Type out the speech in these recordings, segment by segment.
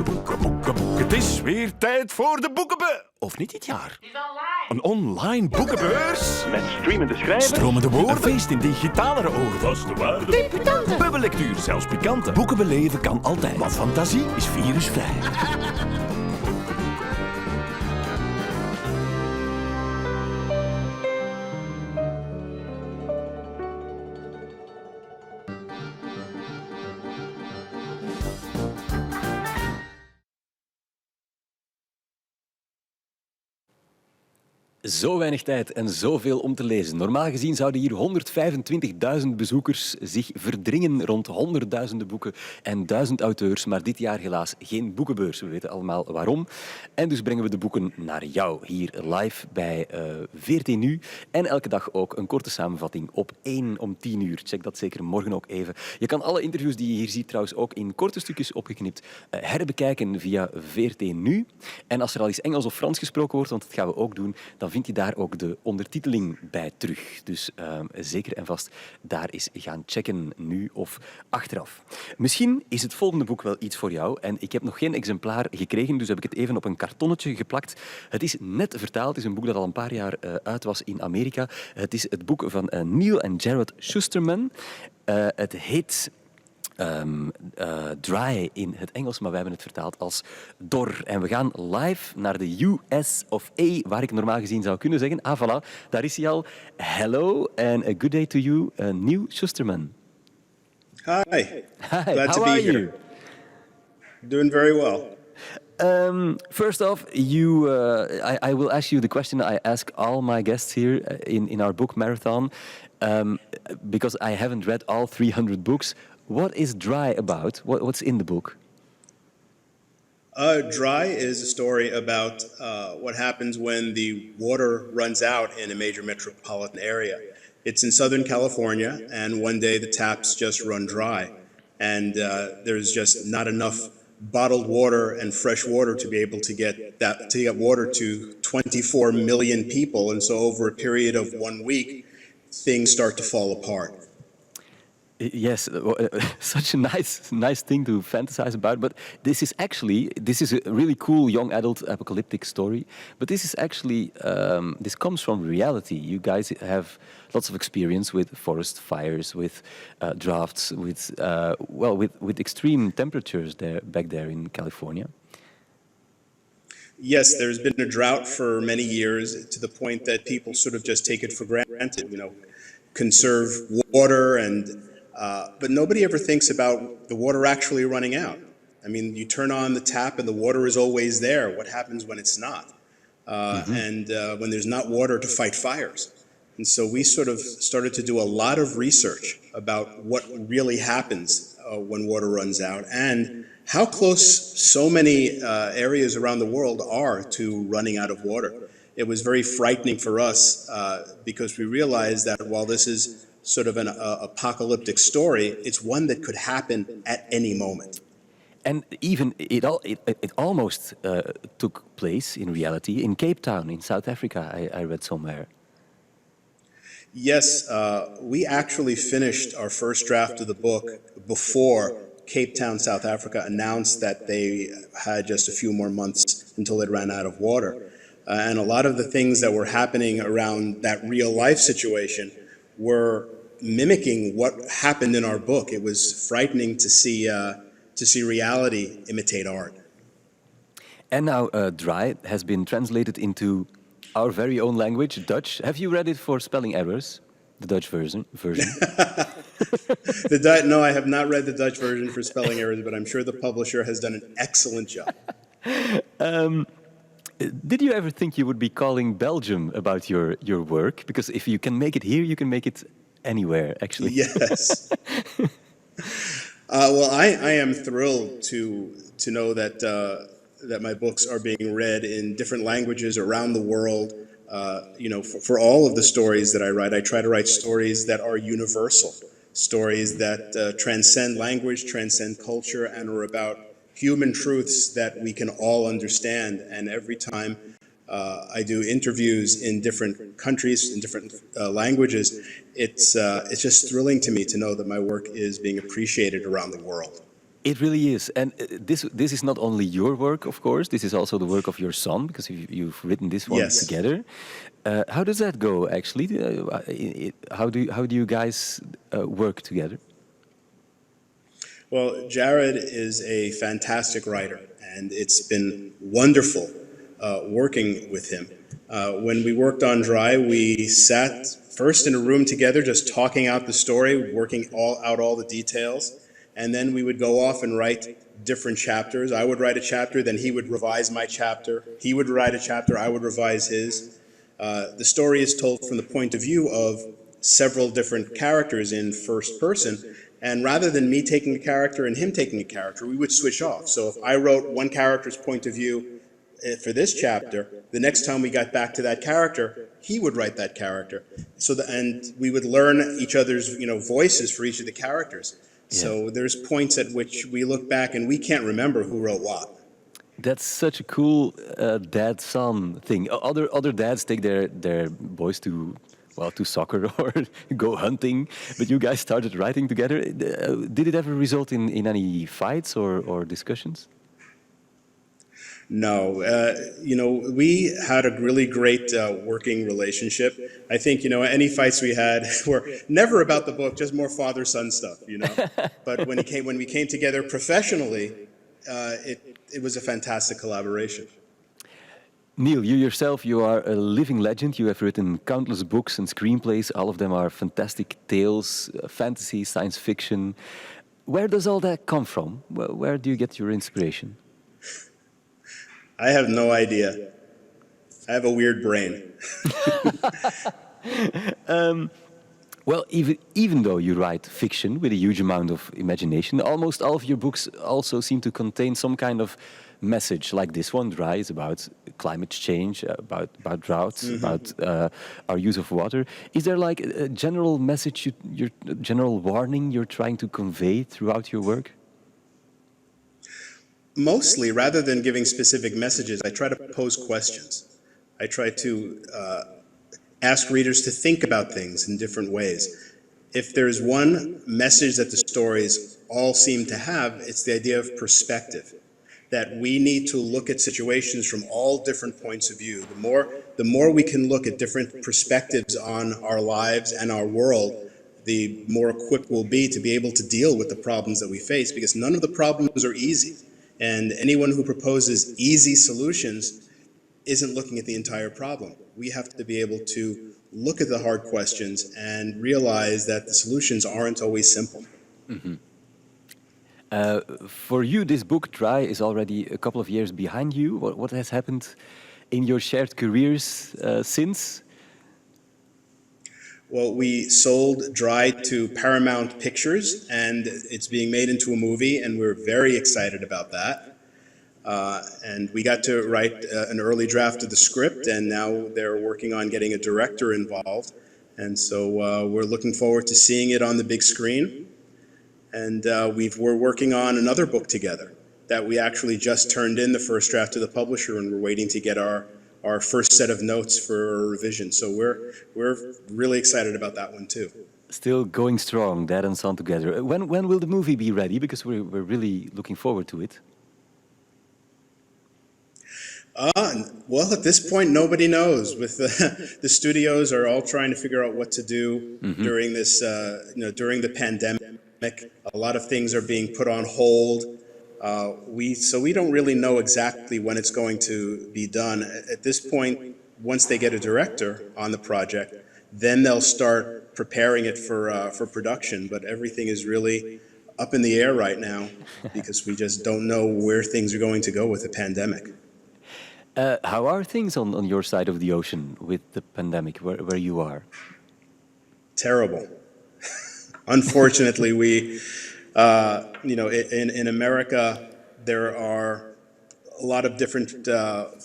boeken. Het is weer tijd voor de boekenbe... Of niet dit jaar? Het is online. Een online boekenbeurs. Met streamende schrijvers, Stromende woorden. Een feest in digitalere oren. vaste waarden, Debutanten. Bubbellectuur, zelfs pikante. Boeken beleven kan altijd. Want fantasie is virusvrij. Zo weinig tijd en zoveel om te lezen. Normaal gezien zouden hier 125.000 bezoekers zich verdringen rond honderdduizenden boeken en 1000 auteurs, maar dit jaar helaas geen boekenbeurs. We weten allemaal waarom. En dus brengen we de boeken naar jou, hier live bij VRT Nu. En elke dag ook een korte samenvatting op 1 om 10 uur. Check dat zeker morgen ook even. Je kan alle interviews die je hier ziet trouwens ook in korte stukjes opgeknipt herbekijken via VRT Nu. En als er al eens Engels of Frans gesproken wordt, want dat gaan we ook doen, dan vind je daar ook de ondertiteling bij terug. Dus zeker en vast daar eens gaan checken, nu of achteraf. Misschien is het volgende boek wel iets voor jou. En ik heb nog geen exemplaar gekregen, dus heb ik het even op een kartonnetje geplakt. Het is net vertaald. Het is een boek dat al een paar jaar uit was in Amerika. Het is het boek van Neal en Shusterman. Het heet... dry in het Engels, maar wij hebben het vertaald als dor. En we gaan live naar de US of A, waar ik normaal gezien zou kunnen zeggen. Ah, voilà, daar is hij al. Hello and a good day to you, Neal Shusterman. Hi. Hi, Glad to how be are here. you? Doing very well. First off, I will ask you the question I ask all my guests here in our book marathon, because I haven't read all 300 books. What is Dry about? What's in the book? Dry is a story about what happens when the water runs out in a major metropolitan area. It's in Southern California, and one day the taps just run dry. And there's just not enough bottled water and fresh water to be able to get water to 24 million people. And so over a period of 1 week, things start to fall apart. Yes, such a nice thing to fantasize about. But this is a really cool young adult apocalyptic story. But this is actually this comes from reality. You guys have lots of experience with forest fires, with droughts, with extreme temperatures back there in California. Yes, there's been a drought for many years to the point that people sort of just take it for granted. Conserve water but nobody ever thinks about the water actually running out. I mean, you turn on the tap and the water is always there. What happens when it's not? And when there's not water to fight fires? And so we sort of started to do a lot of research about what really happens when water runs out and how close so many areas around the world are to running out of water. It was very frightening for us because we realized that while this is sort of an apocalyptic story, it's one that could happen at any moment. And even it almost took place in reality in Cape Town in South Africa, I read somewhere. Yes, we actually finished our first draft of the book before Cape Town, South Africa announced that they had just a few more months until it ran out of water. And a lot of the things that were happening around that real life situation were mimicking what happened in our book. It was frightening to see reality imitate art. And now Dry has been translated into our very own language, Dutch. Have you read it for spelling errors? The Dutch version? No, I have not read the Dutch version for spelling errors, but I'm sure the publisher has done an excellent job. Did you ever think you would be calling Belgium about your work? Because if you can make it here, you can make it anywhere, actually. Yes. Well, I am thrilled to know that my books are being read in different languages around the world. For all of the stories that I write, I try to write stories that are universal, stories that transcend language, transcend culture, and are about human truths that we can all understand. And every time I do interviews in different countries, in different languages, it's just thrilling to me to know that my work is being appreciated around the world. It really is. And this is not only your work, of course, this is also the work of your son, because you've written this one Yes. together. How does that go, actually? How do you guys work together? Well, Jared is a fantastic writer, and it's been wonderful working with him. When we worked on Dry, we sat first in a room together, just talking out the story, working out all the details, and then we would go off and write different chapters. I would write a chapter, then he would revise my chapter. He would write a chapter, I would revise his. The story is told from the point of view of several different characters in first person. And rather than me taking a character and him taking a character, we would switch off. So if I wrote one character's point of view for this chapter, the next time we got back to that character, he would write that character. And we would learn each other's voices for each of the characters. Yeah. So there's points at which we look back and we can't remember who wrote what. That's such a cool dad-son thing. Other dads take their boys to soccer or go hunting, but you guys started writing together. Did it ever result in any fights or discussions? No, we had a really great working relationship. I think, any fights we had were never about the book, just more father-son stuff, But when we came together professionally, it was a fantastic collaboration. Neal, you are a living legend. You have written countless books and screenplays. All of them are fantastic tales, fantasy, science fiction. Where does all that come from? Where do you get your inspiration? I have no idea. I have a weird brain. Well, even though you write fiction with a huge amount of imagination, almost all of your books also seem to contain some kind of message, like this one, Dry, is about climate change, about droughts, about our use of water. Is there like a general message, general warning you're trying to convey throughout your work? Mostly, rather than giving specific messages, I try to pose questions. I try to ask readers to think about things in different ways. If there's one message that the stories all seem to have, it's the idea of perspective. That we need to look at situations from all different points of view. The more we can look at different perspectives on our lives and our world, the more equipped we'll be to be able to deal with the problems that we face, because none of the problems are easy. And anyone who proposes easy solutions isn't looking at the entire problem. We have to be able to look at the hard questions and realize that the solutions aren't always simple. Mm-hmm. For you, this book, Dry, is already a couple of years behind you. What has happened in your shared careers since? Well, we sold Dry to Paramount Pictures, and it's being made into a movie, and we're very excited about that. And we got to write an early draft of the script, and now they're working on getting a director involved. And so we're looking forward to seeing it on the big screen. And we're working on another book together that we actually just turned in the first draft to the publisher, and we're waiting to get our first set of notes for revision. So we're really excited about that one too. Still going strong, Dad and Son together. When will the movie be ready? Because we're really looking forward to it. Well, at this point, nobody knows. With the studios are all trying to figure out what to do during this, during the pandemic. A lot of things are being put on hold. So we don't really know exactly when it's going to be done. At this point, once they get a director on the project, then they'll start preparing it for production. But everything is really up in the air right now because we just don't know where things are going to go with the pandemic. How are things on your side of the ocean with the pandemic, where you are? Terrible. Unfortunately, we, in America, there are a lot of different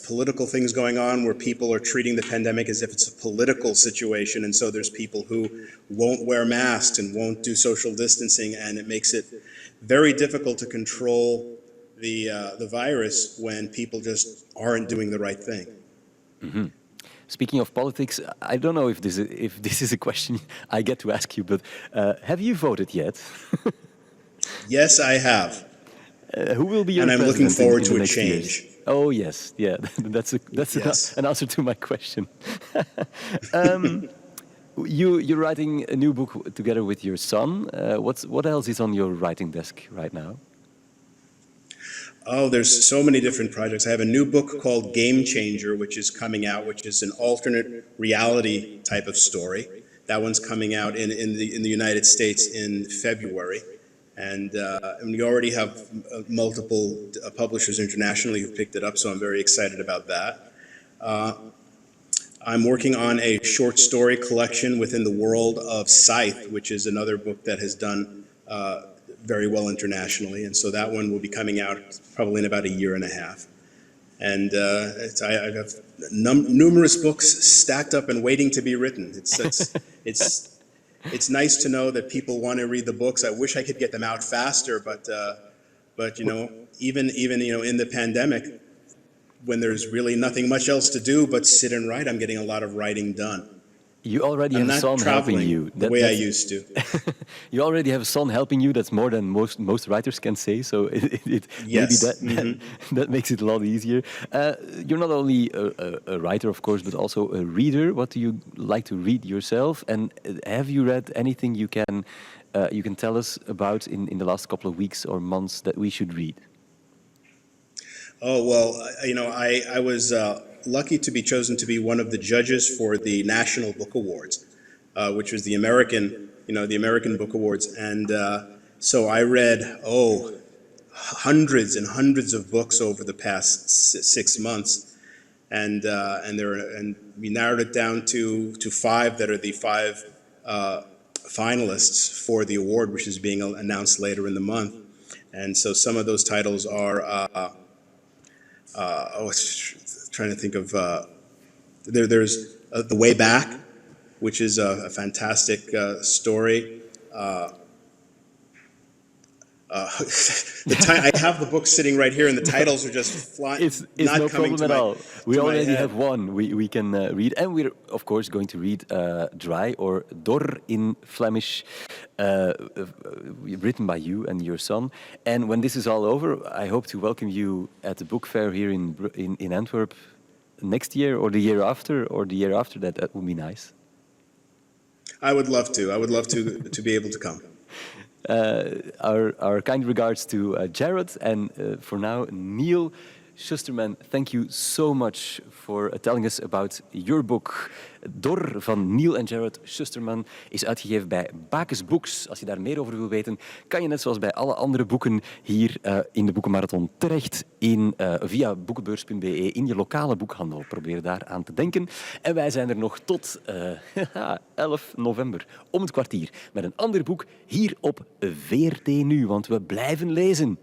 political things going on where people are treating the pandemic as if it's a political situation. And so there's people who won't wear masks and won't do social distancing, and it makes it very difficult to control the virus when people just aren't doing the right thing. Mm-hmm. Speaking of politics, I don't know if this is a question I get to ask you, but have you voted yet? Yes, I have. Who will be your And I'm looking president forward in to the a next change. years? Oh yes, yeah, that's Yes. an answer to my question. You're writing a new book together with your son. What else is on your writing desk right now? Oh, there's so many different projects. I have a new book called Game Changer, which is coming out, which is an alternate reality type of story. That one's coming out in the United States in February. And we already have multiple publishers internationally who picked it up, so I'm very excited about that. I'm working on a short story collection within the world of Scythe, which is another book that has done very well internationally, and so that one will be coming out probably in about a year and a half. And I have numerous books stacked up and waiting to be written. It's nice to know that people want to read the books. I wish I could get them out faster, but you know, even you know, in the pandemic, when there's really nothing much else to do but sit and write, I'm getting a lot of writing done. You already I'm have a not son helping traveling you. the way I used to. You already have a son helping you. That's more than most writers can say. So maybe Yes. that makes it a lot easier. You're not only a writer, of course, but also a reader. What do you like to read yourself? And have you read anything you can tell us about in the last couple of weeks or months that we should read? Oh, well, you know, I was lucky to be chosen to be one of the judges for the National Book Awards, which was the American Book Awards. And so I read, hundreds and hundreds of books over the past 6 months. And we narrowed it down to 5 that are the 5 finalists for the award, which is being announced later in the month. And so some of those titles are... trying to think of there's The Way Back, which is a fantastic story. I have the book sitting right here, and the titles are just flying. It's no problem at all. We already have one we can read, and we're of course going to read Dry or Door in Flemish, written by you and your son. And when this is all over, I hope to welcome you at the book fair here in Antwerp next year, or the year after, or the year after that. That would be nice. I would love to. I would love to be able to come. Our kind regards to Jared, and for now, Neal Shusterman, thank you so much for telling us about your book. Daar van Neal en Jared Shusterman is uitgegeven bij Bakens Books. Als je daar meer over wil weten, kan je net zoals bij alle andere boeken hier in de Boekenmarathon terecht via boekenbeurs.be in je lokale boekhandel. Probeer daar aan te denken. En wij zijn er nog tot 11 november om het kwartier met een ander boek hier op VRT Nu, want we blijven lezen.